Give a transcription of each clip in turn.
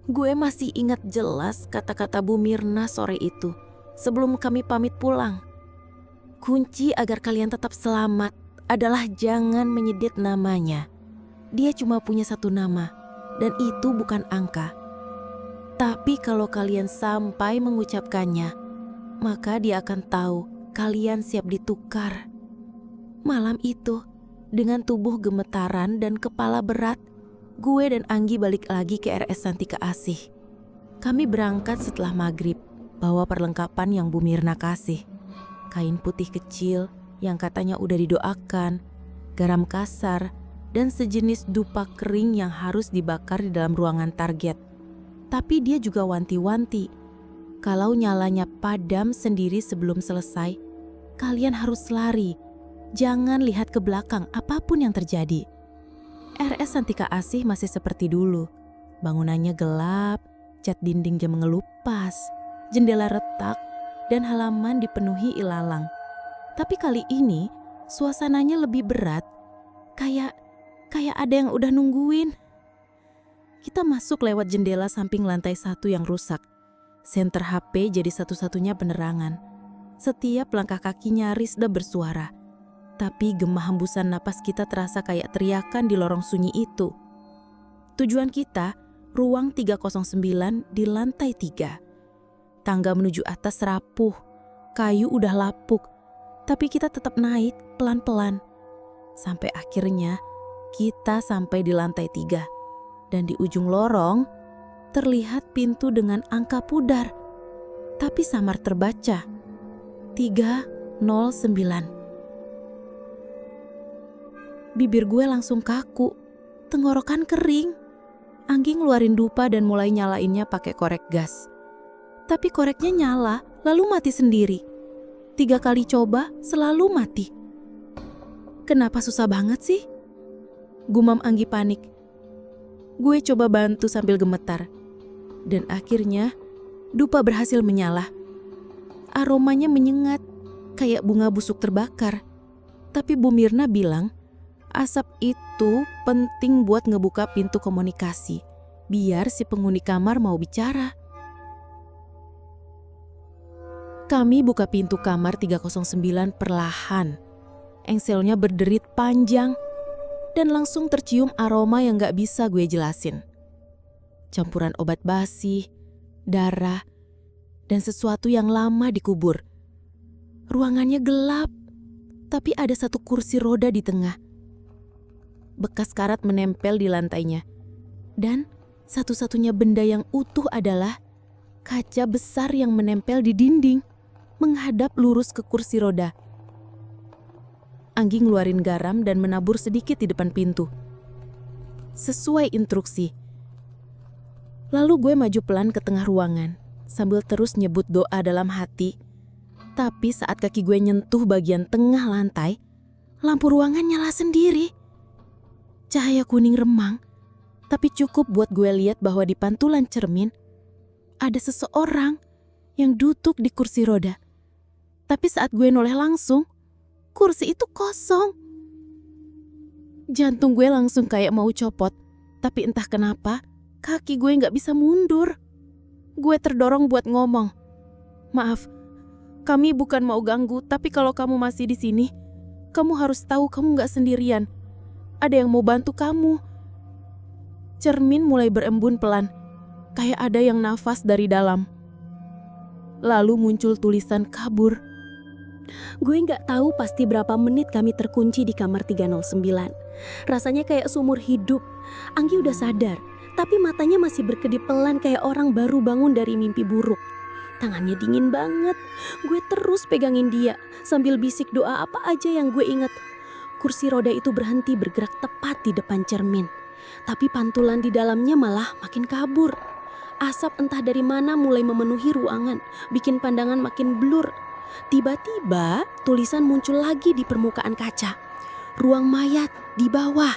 Gue masih ingat jelas kata-kata Bu Mirna sore itu sebelum kami pamit pulang. Kunci agar kalian tetap selamat adalah jangan menyedit namanya. Dia cuma punya satu nama dan itu bukan angka. Tapi kalau kalian sampai mengucapkannya, maka dia akan tahu kalian siap ditukar. Malam itu, dengan tubuh gemetaran dan kepala berat, gue dan Anggi balik lagi ke RS Santika Asih. Kami berangkat setelah maghrib, bawa perlengkapan yang Bu Mirna kasih. Kain putih kecil yang katanya udah didoakan, garam kasar, dan sejenis dupa kering yang harus dibakar di dalam ruangan target. Tapi dia juga wanti-wanti, kalau nyalanya padam sendiri sebelum selesai, kalian harus lari. Jangan lihat ke belakang apapun yang terjadi. RS Santika Asih masih seperti dulu. Bangunannya gelap, cat dindingnya mengelupas, jendela retak, dan halaman dipenuhi ilalang. Tapi kali ini suasananya lebih berat, kayak ada yang udah nungguin. Kita masuk lewat jendela samping lantai 1 yang rusak. Senter HP jadi satu-satunya penerangan. Setiap langkah kaki nyaris udah bersuara. Tapi gema hembusan napas kita terasa kayak teriakan di lorong sunyi itu. Tujuan kita, ruang 309 di lantai 3. Tangga menuju atas rapuh, kayu udah lapuk, tapi kita tetap naik pelan-pelan. Sampai akhirnya kita sampai di lantai 3. Dan di ujung lorong, terlihat pintu dengan angka pudar, tapi samar terbaca, 309. Bibir gue langsung kaku, tenggorokan kering. Anggi ngeluarin dupa dan mulai nyalainnya pakai korek gas. Tapi koreknya nyala, lalu mati sendiri. 3 kali coba, selalu mati. Kenapa susah banget sih? Gumam Anggi panik. Gue coba bantu sambil gemetar. Dan akhirnya, dupa berhasil menyala. Aromanya menyengat, kayak bunga busuk terbakar. Tapi Bu Mirna bilang, asap itu penting buat ngebuka pintu komunikasi, biar si penghuni kamar mau bicara. Kami buka pintu kamar 309 perlahan. Engselnya berderit panjang dan langsung tercium aroma yang gak bisa gue jelasin. Campuran obat basi, darah, dan sesuatu yang lama dikubur. Ruangannya gelap, tapi ada satu kursi roda di tengah. Bekas karat menempel di lantainya. Dan satu-satunya benda yang utuh adalah kaca besar yang menempel di dinding, menghadap lurus ke kursi roda. Anggi ngeluarin garam dan menabur sedikit di depan pintu. Sesuai instruksi. Lalu gue maju pelan ke tengah ruangan, sambil terus nyebut doa dalam hati. Tapi saat kaki gue nyentuh bagian tengah lantai, lampu ruangan nyala sendiri. Cahaya kuning remang, tapi cukup buat gue lihat bahwa di pantulan cermin ada seseorang yang duduk di kursi roda. Tapi saat gue noleh langsung, kursi itu kosong. Jantung gue langsung kayak mau copot, tapi entah kenapa kaki gue gak bisa mundur. Gue terdorong buat ngomong, "Maaf, kami bukan mau ganggu, tapi kalau kamu masih di sini, kamu harus tahu kamu gak sendirian. Ada yang mau bantu kamu." Cermin mulai berembun pelan, kayak ada yang nafas dari dalam. Lalu muncul tulisan kabur. Gue gak tahu pasti berapa menit kami terkunci di kamar 309. Rasanya kayak seumur hidup. Anggi udah sadar, tapi matanya masih berkedip pelan kayak orang baru bangun dari mimpi buruk. Tangannya dingin banget. Gue terus pegangin dia sambil bisik doa apa aja yang gue inget. Kursi roda itu berhenti bergerak tepat di depan cermin. Tapi pantulan di dalamnya malah makin kabur. Asap entah dari mana mulai memenuhi ruangan, bikin pandangan makin blur. Tiba-tiba tulisan muncul lagi di permukaan kaca. Ruang mayat di bawah.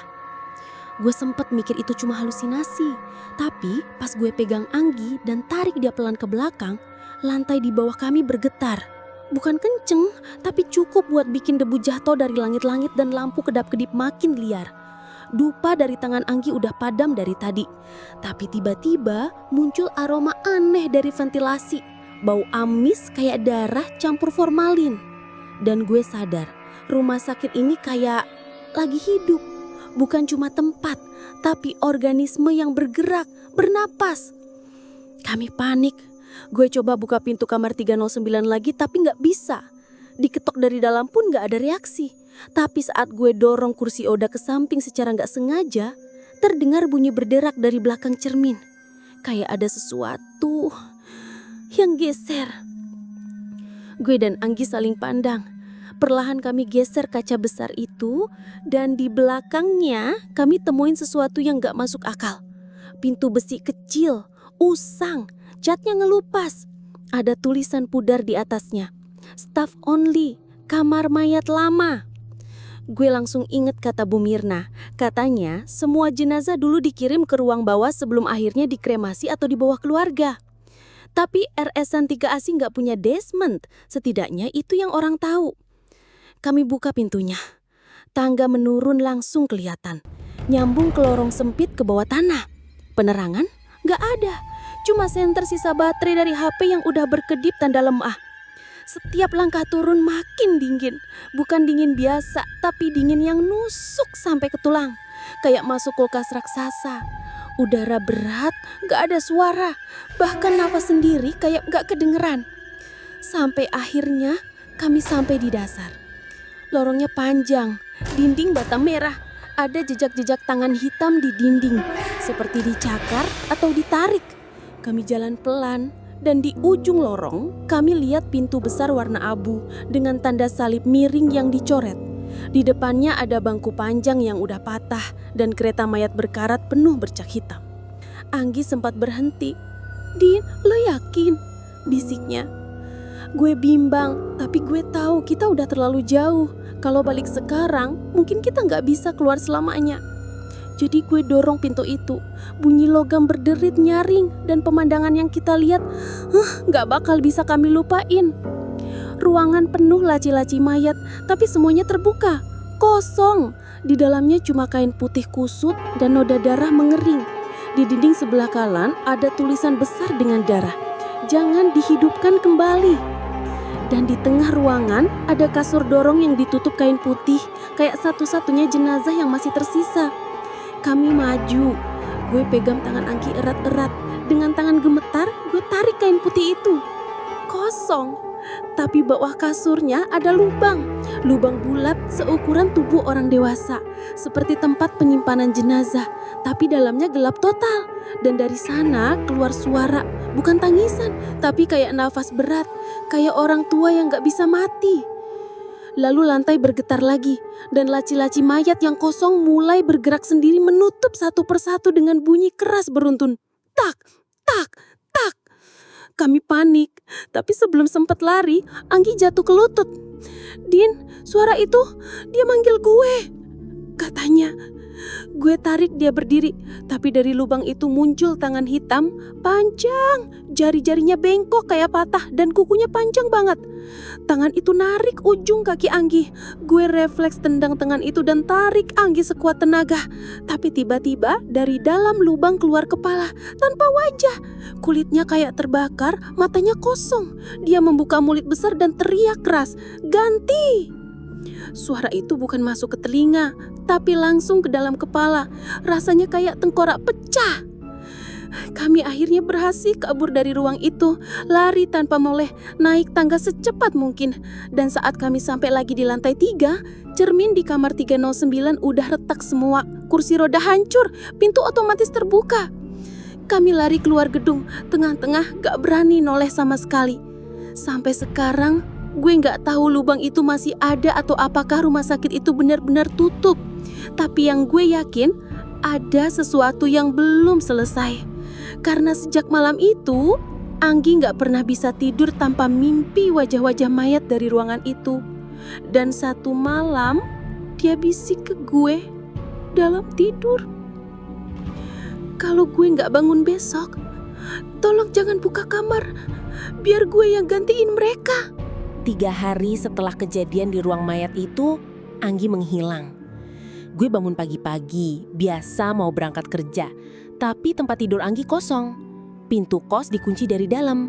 Gue sempet mikir itu cuma halusinasi. Tapi pas gue pegang Anggi dan tarik dia pelan ke belakang, lantai di bawah kami bergetar. Bukan kenceng, tapi cukup buat bikin debu jatuh dari langit-langit dan lampu kedap-kedip makin liar. Dupa dari tangan Anggi udah padam dari tadi. Tapi tiba-tiba muncul aroma aneh dari ventilasi. Bau amis kayak darah campur formalin. Dan gue sadar, rumah sakit ini kayak lagi hidup. Bukan cuma tempat, tapi organisme yang bergerak, bernapas. Kami panik. Gue coba buka pintu kamar 309 lagi tapi gak bisa. Diketok dari dalam pun gak ada reaksi. Tapi saat gue dorong kursi Oda ke samping secara gak sengaja, terdengar bunyi berderak dari belakang cermin. Kayak ada sesuatu yang geser. Gue dan Anggi saling pandang. Perlahan kami geser kaca besar itu dan di belakangnya kami temuin sesuatu yang gak masuk akal. Pintu besi kecil, usang, catnya ngelupas. Ada tulisan pudar di atasnya. Staff only, kamar mayat lama. Gue langsung inget kata Bu Mirna. Katanya semua jenazah dulu dikirim ke ruang bawah sebelum akhirnya dikremasi atau dibawa keluarga. Tapi RS-an 3AC nggak punya desmond. Setidaknya itu yang orang tahu. Kami buka pintunya. Tangga menurun langsung kelihatan. Nyambung ke lorong sempit ke bawah tanah. Penerangan nggak ada. Cuma senter sisa baterai dari HP yang udah berkedip tanda lemah. Setiap langkah turun makin dingin. Bukan dingin biasa, tapi dingin yang nusuk sampai ke tulang. Kayak masuk kulkas raksasa. Udara berat, gak ada suara. Bahkan nafas sendiri kayak gak kedengeran. Sampai akhirnya kami sampai di dasar. Lorongnya panjang, dinding bata merah. Ada jejak-jejak tangan hitam di dinding. Seperti dicakar atau ditarik. Kami jalan pelan. Dan di ujung lorong, kami lihat pintu besar warna abu dengan tanda salib miring yang dicoret. Di depannya ada bangku panjang yang udah patah dan kereta mayat berkarat penuh bercak hitam. Anggi sempat berhenti. "Din, lo yakin?" bisiknya. Gue bimbang, tapi gue tahu kita udah terlalu jauh. Kalau balik sekarang, mungkin kita nggak bisa keluar selamanya. Jadi gue dorong pintu itu. Bunyi logam berderit nyaring dan pemandangan yang kita lihat gak bakal bisa kami lupain. Ruangan penuh laci-laci mayat, tapi semuanya terbuka. Kosong. Di dalamnya cuma kain putih kusut dan noda darah mengering. Di dinding sebelah kanan ada tulisan besar dengan darah. "Jangan dihidupkan kembali." Dan di tengah ruangan ada kasur dorong yang ditutup kain putih. Kayak satu-satunya jenazah yang masih tersisa. Kami maju. Gue pegang tangan Anggi erat-erat. Dengan tangan gemetar, gue tarik kain putih itu. Kosong. Tapi bawah kasurnya ada lubang. Lubang bulat seukuran tubuh orang dewasa. Seperti tempat penyimpanan jenazah. Tapi dalamnya gelap total. Dan dari sana keluar suara. Bukan tangisan, tapi kayak nafas berat. Kayak orang tua yang gak bisa mati. Lalu lantai bergetar lagi, dan laci-laci mayat yang kosong mulai bergerak sendiri menutup satu persatu dengan bunyi keras beruntun. Tak, tak, tak. Kami panik, tapi sebelum sempat lari, Anggi jatuh ke lutut. "Din, suara itu, dia manggil gue," katanya. Gue tarik dia berdiri, tapi dari lubang itu muncul tangan hitam, panjang, jari-jarinya bengkok kayak patah dan kukunya panjang banget. Tangan itu narik ujung kaki Anggi. Gue refleks tendang tangan itu dan tarik Anggi sekuat tenaga. Tapi tiba-tiba dari dalam lubang keluar kepala, tanpa wajah. Kulitnya kayak terbakar, matanya kosong. Dia membuka mulut besar dan teriak keras, "Ganti!" Suara itu bukan masuk ke telinga, tapi langsung ke dalam kepala. Rasanya kayak tengkorak pecah. Kami akhirnya berhasil kabur dari ruang itu, lari tanpa moleh, naik tangga secepat mungkin. Dan saat kami sampai lagi di lantai 3, cermin di kamar 309 udah retak semua. Kursi roda hancur, pintu otomatis terbuka. Kami lari keluar gedung, tengah-tengah gak berani noleh sama sekali. Sampai sekarang, gue gak tahu lubang itu masih ada atau apakah rumah sakit itu benar-benar tutup. Tapi yang gue yakin, ada sesuatu yang belum selesai. Karena sejak malam itu, Anggi gak pernah bisa tidur tanpa mimpi wajah-wajah mayat dari ruangan itu. Dan satu malam, dia bisik ke gue dalam tidur. "Kalau gue gak bangun besok, tolong jangan buka kamar, biar gue yang gantiin mereka." 3 hari setelah kejadian di ruang mayat itu, Anggi menghilang. Gue bangun pagi-pagi, biasa mau berangkat kerja. Tapi tempat tidur Anggi kosong. Pintu kos dikunci dari dalam.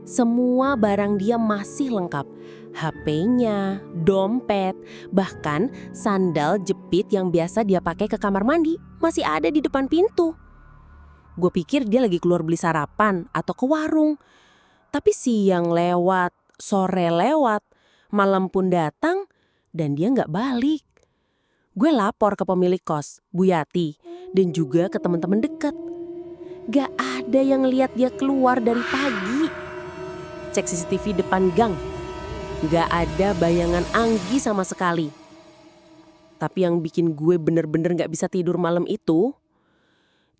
Semua barang dia masih lengkap. HP-nya, dompet, bahkan sandal jepit yang biasa dia pakai ke kamar mandi masih ada di depan pintu. Gue pikir dia lagi keluar beli sarapan atau ke warung. Tapi siang lewat, sore lewat, malam pun datang dan dia nggak balik. Gue lapor ke pemilik kos, Bu Yati, dan juga ke teman-teman dekat. Gak ada yang lihat dia keluar dari pagi. Cek CCTV depan gang. Gak ada bayangan Anggi sama sekali. Tapi yang bikin gue bener-bener gak bisa tidur malam itu,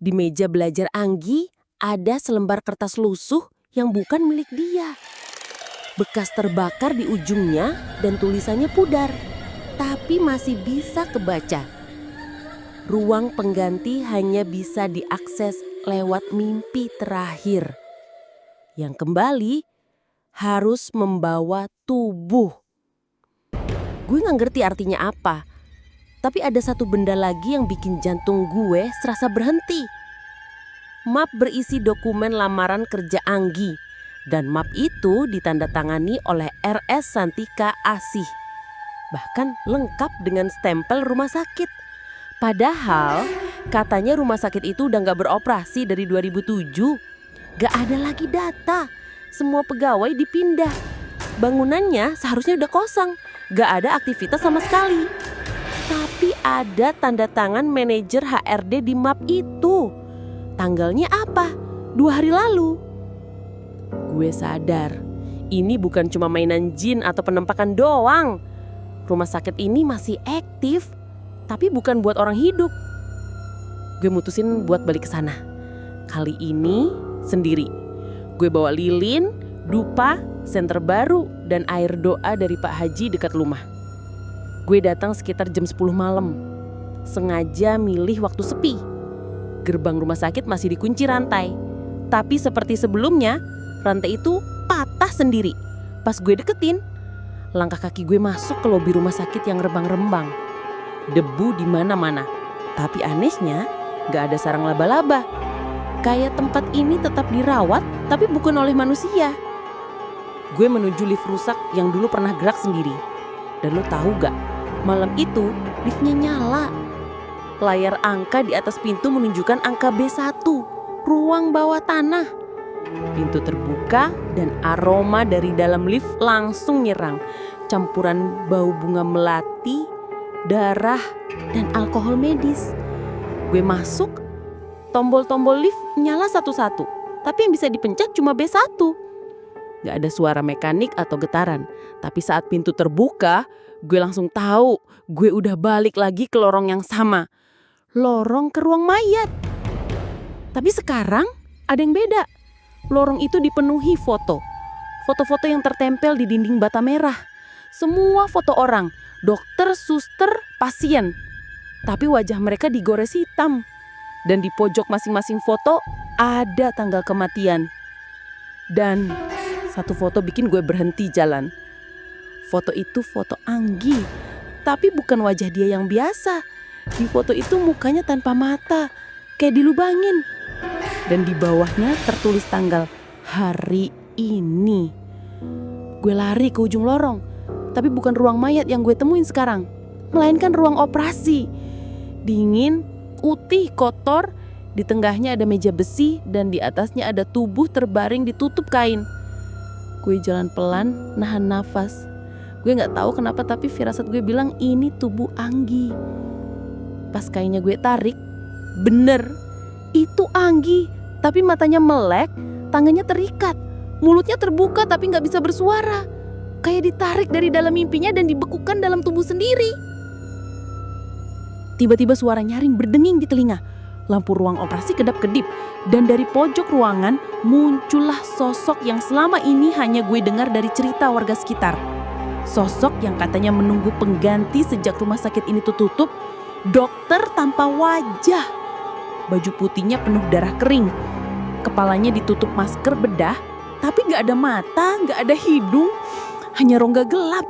di meja belajar Anggi ada selembar kertas lusuh yang bukan milik dia. Bekas terbakar di ujungnya dan tulisannya pudar, tapi masih bisa kebaca. Ruang pengganti hanya bisa diakses lewat mimpi terakhir. Yang kembali harus membawa tubuh. Gue gak ngerti artinya apa, tapi ada satu benda lagi yang bikin jantung gue serasa berhenti. Map berisi dokumen lamaran kerja Anggi, dan map itu ditandatangani oleh RS Santika Asih. Bahkan lengkap dengan stempel rumah sakit. Padahal katanya rumah sakit itu udah gak beroperasi dari 2007. Gak ada lagi data. Semua pegawai dipindah. Bangunannya seharusnya udah kosong. Gak ada aktivitas sama sekali. Tapi ada tanda tangan manajer HRD di map itu. Tanggalnya apa? 2 hari lalu. Gue sadar, ini bukan cuma mainan jin atau penampakan doang. Rumah sakit ini masih aktif, tapi bukan buat orang hidup. Gue mutusin buat balik ke sana. Kali ini sendiri. Gue bawa lilin, dupa, senter baru, dan air doa dari Pak Haji dekat rumah. Gue datang sekitar jam 10 malam. Sengaja milih waktu sepi. Gerbang rumah sakit masih dikunci rantai. Tapi seperti sebelumnya, rantai itu patah sendiri. Pas gue deketin, langkah kaki gue masuk ke lobi rumah sakit yang rembang-rembang. Debu di mana-mana. Tapi anehnya, gak ada sarang laba-laba. Kayak tempat ini tetap dirawat, tapi bukan oleh manusia. Gue menuju lift rusak yang dulu pernah gerak sendiri. Dan lo tahu gak, malam itu liftnya nyala. Layar angka di atas pintu menunjukkan angka B1, ruang bawah tanah. Pintu terbuka dan aroma dari dalam lift langsung nyerang. Campuran bau bunga melati, darah, dan alkohol medis. Gue masuk, tombol-tombol lift nyala satu-satu. Tapi yang bisa dipencet cuma B1. Gak ada suara mekanik atau getaran. Tapi saat pintu terbuka, gue langsung tahu gue udah balik lagi ke lorong yang sama. Lorong ke ruang mayat. Tapi sekarang ada yang beda. Lorong itu dipenuhi foto. Foto-foto yang tertempel di dinding bata merah. Semua foto orang, dokter, suster, pasien. Tapi wajah mereka digores hitam. Dan di pojok masing-masing foto ada tanggal kematian. Dan satu foto bikin gue berhenti jalan. Foto itu foto Anggi. Tapi bukan wajah dia yang biasa. Di foto itu mukanya tanpa mata, kayak dilubangin. Dan di bawahnya tertulis tanggal hari ini. Gue lari ke ujung lorong. Tapi bukan ruang mayat yang gue temuin sekarang, melainkan ruang operasi. Dingin, putih, kotor. Di tengahnya ada meja besi dan di atasnya ada tubuh terbaring ditutup kain. Gue jalan pelan, nahan nafas. Gue gak tahu kenapa tapi firasat gue bilang ini tubuh Anggi. Pas kainnya gue tarik, bener, itu Anggi. Tapi matanya melek, tangannya terikat, mulutnya terbuka tapi gak bisa bersuara. Kayak ditarik dari dalam mimpinya dan dibekukan dalam tubuh sendiri. Tiba-tiba suara nyaring berdenging di telinga. Lampu ruang operasi kedap-kedip. Dan dari pojok ruangan muncullah sosok yang selama ini hanya gue dengar dari cerita warga sekitar. Sosok yang katanya menunggu pengganti sejak rumah sakit ini tutup. Dokter tanpa wajah. Baju putihnya penuh darah kering. Kepalanya ditutup masker bedah. Tapi gak ada mata, gak ada hidung. Hanya rongga gelap.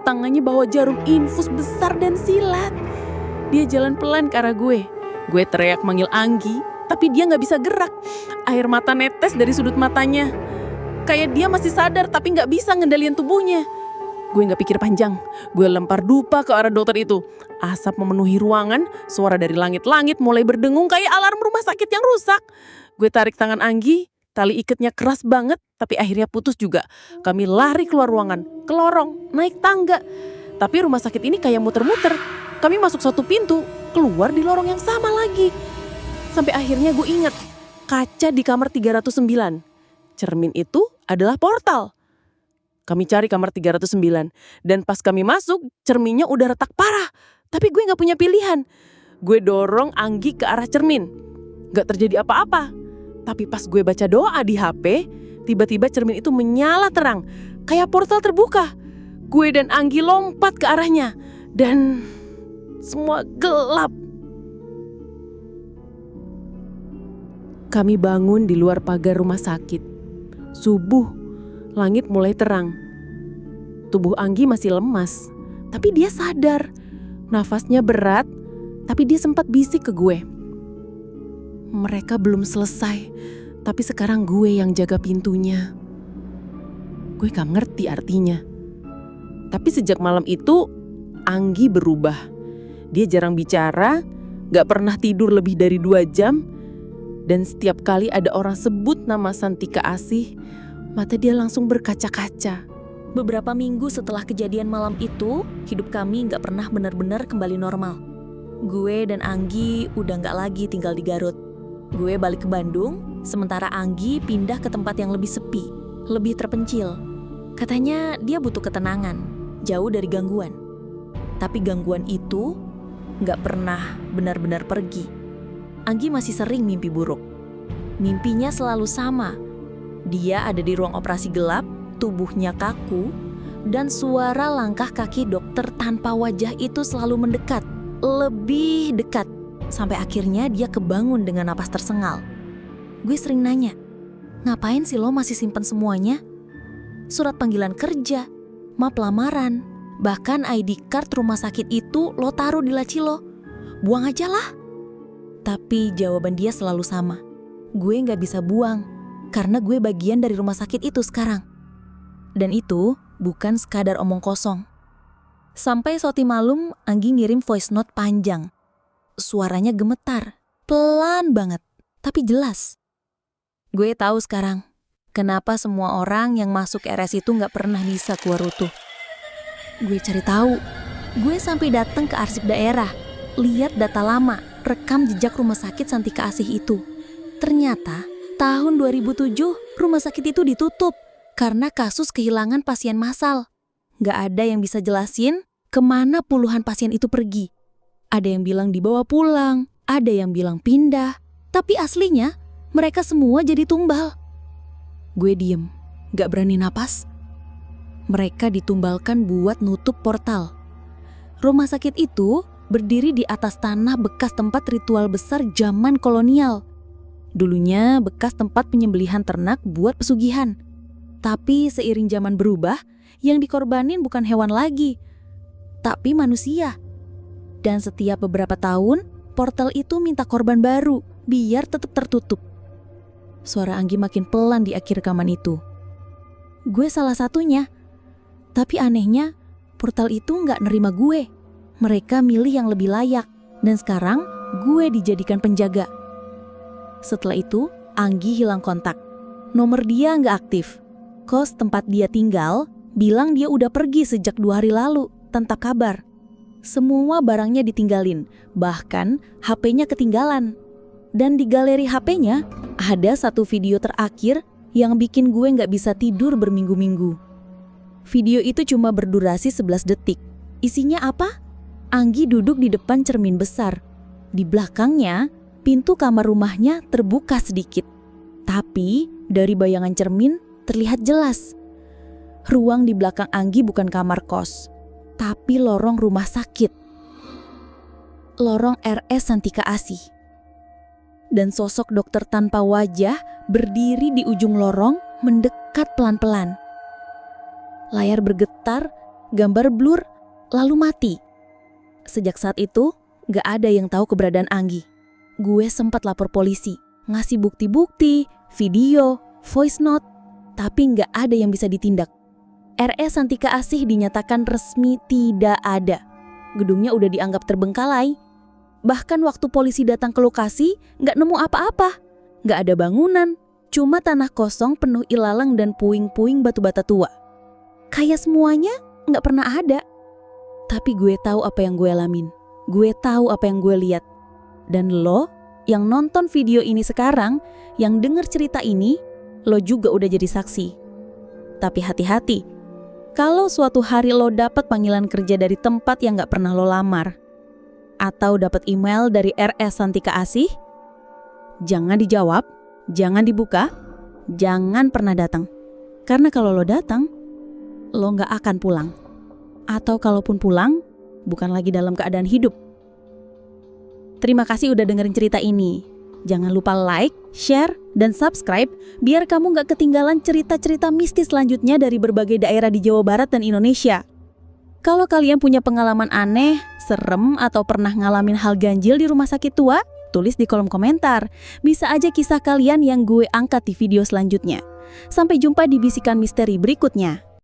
Tangannya bawa jarum infus besar dan silet. Dia jalan pelan ke arah gue. Gue teriak manggil Anggi, tapi dia nggak bisa gerak. Air mata netes dari sudut matanya. Kayak dia masih sadar tapi nggak bisa ngendaliin tubuhnya. Gue nggak pikir panjang. Gue lempar dupa ke arah dokter itu. Asap memenuhi ruangan, suara dari langit-langit mulai berdengung kayak alarm rumah sakit yang rusak. Gue tarik tangan Anggi, tali ikatnya keras banget, tapi akhirnya putus juga. Kami lari keluar ruangan, ke lorong, naik tangga. Tapi rumah sakit ini kayak muter-muter. Kami masuk satu pintu, keluar di lorong yang sama lagi. Sampai akhirnya gue inget, kaca di kamar 309. Cermin itu adalah portal. Kami cari kamar 309. Dan pas kami masuk, cerminnya udah retak parah. Tapi gue gak punya pilihan. Gue dorong Anggi ke arah cermin. Gak terjadi apa-apa. Tapi pas gue baca doa di HP, tiba-tiba cermin itu menyala terang. Kayak portal terbuka. Gue dan Anggi lompat ke arahnya. Dan semua gelap. Kami bangun di luar pagar rumah sakit. Subuh, langit mulai terang. Tubuh Anggi masih lemas, tapi dia sadar. Nafasnya berat, tapi dia sempat bisik ke gue. Mereka belum selesai, tapi sekarang gue yang jaga pintunya. Gue gak ngerti artinya. Tapi sejak malam itu, Anggi berubah. Dia jarang bicara, gak pernah tidur lebih dari 2 jam. Dan setiap kali ada orang sebut nama Santika Asih, mata dia langsung berkaca-kaca. Beberapa minggu setelah kejadian malam itu, hidup kami gak pernah benar-benar kembali normal. Gue dan Anggi udah gak lagi tinggal di Garut. Gue balik ke Bandung, sementara Anggi pindah ke tempat yang lebih sepi, lebih terpencil. Katanya dia butuh ketenangan, jauh dari gangguan. Tapi gangguan itu gak pernah benar-benar pergi. Anggi masih sering mimpi buruk. Mimpinya selalu sama. Dia ada di ruang operasi gelap, tubuhnya kaku, dan suara langkah kaki dokter tanpa wajah itu selalu mendekat, lebih dekat, sampai akhirnya dia kebangun dengan napas tersengal. Gue sering nanya, ngapain sih lo masih simpen semuanya? Surat panggilan kerja, map lamaran, bahkan ID card rumah sakit itu lo taruh di laci lo. Buang aja lah. Tapi jawaban dia selalu sama. Gue gak bisa buang, karena gue bagian dari rumah sakit itu sekarang. Dan itu bukan sekadar omong kosong. Sampai suatu malam, Anggi ngirim voice note panjang. Suaranya gemetar, pelan banget, tapi jelas. Gue tahu sekarang, kenapa semua orang yang masuk RS itu gak pernah bisa keluar utuh. Gue cari tahu. Gue sampai datang ke arsip daerah, lihat data lama, rekam jejak rumah sakit Santika Asih itu. Ternyata tahun 2007 rumah sakit itu ditutup karena kasus kehilangan pasien massal. Gak ada yang bisa jelasin kemana puluhan pasien itu pergi. Ada yang bilang dibawa pulang, ada yang bilang pindah, tapi aslinya mereka semua jadi tumbal. Gue diem, gak berani napas. Mereka ditumbalkan buat nutup portal. Rumah sakit itu berdiri di atas tanah bekas tempat ritual besar zaman kolonial. Dulunya bekas tempat penyembelihan ternak buat pesugihan. Tapi seiring zaman berubah, yang dikorbanin bukan hewan lagi, tapi manusia. Dan setiap beberapa tahun, portal itu minta korban baru, biar tetap tertutup. Suara Anggi makin pelan di akhir rekaman itu. Gue salah satunya. Tapi anehnya, portal itu nggak nerima gue. Mereka milih yang lebih layak, dan sekarang gue dijadikan penjaga. Setelah itu, Anggi hilang kontak. Nomor dia nggak aktif. Kos tempat dia tinggal bilang dia udah pergi sejak 2 hari lalu, tanpa kabar. Semua barangnya ditinggalin, bahkan HP-nya ketinggalan. Dan di galeri HP-nya ada satu video terakhir yang bikin gue nggak bisa tidur berminggu-minggu. Video itu cuma berdurasi 11 detik. Isinya apa? Anggi duduk di depan cermin besar. Di belakangnya, pintu kamar rumahnya terbuka sedikit. Tapi dari bayangan cermin terlihat jelas. Ruang di belakang Anggi bukan kamar kos, tapi lorong rumah sakit. Lorong RS Santika Asih. Dan sosok dokter tanpa wajah berdiri di ujung lorong mendekat pelan-pelan. Layar bergetar, gambar blur, lalu mati. Sejak saat itu, Gak ada yang tahu keberadaan Anggi. Gue sempat lapor polisi, ngasih bukti-bukti, video, voice note, tapi gak ada yang bisa ditindak. RS Santika Asih dinyatakan resmi tidak ada. Gedungnya udah dianggap terbengkalai. Bahkan waktu polisi datang ke lokasi, gak nemu apa-apa. Gak ada bangunan, cuma tanah kosong penuh ilalang dan puing-puing batu bata tua. Kayak semuanya gak pernah ada. Tapi gue tahu apa yang gue alamin. Gue tahu apa yang gue lihat. Dan lo yang nonton video ini sekarang, yang denger cerita ini, lo juga udah jadi saksi. Tapi hati-hati, kalau suatu hari lo dapat panggilan kerja dari tempat yang gak pernah lo lamar, atau dapat email dari RS Santika Asih, jangan dijawab, jangan dibuka, jangan pernah datang. Karena kalau lo datang, lo gak akan pulang. Atau kalaupun pulang, bukan lagi dalam keadaan hidup. Terima kasih udah dengerin cerita ini. Jangan lupa like, share, dan subscribe biar kamu gak ketinggalan cerita-cerita mistis selanjutnya dari berbagai daerah di Jawa Barat dan Indonesia. Kalau kalian punya pengalaman aneh, serem, atau pernah ngalamin hal ganjil di rumah sakit tua, tulis di kolom komentar. Bisa aja kisah kalian yang gue angkat di video selanjutnya. Sampai jumpa di bisikan misteri berikutnya.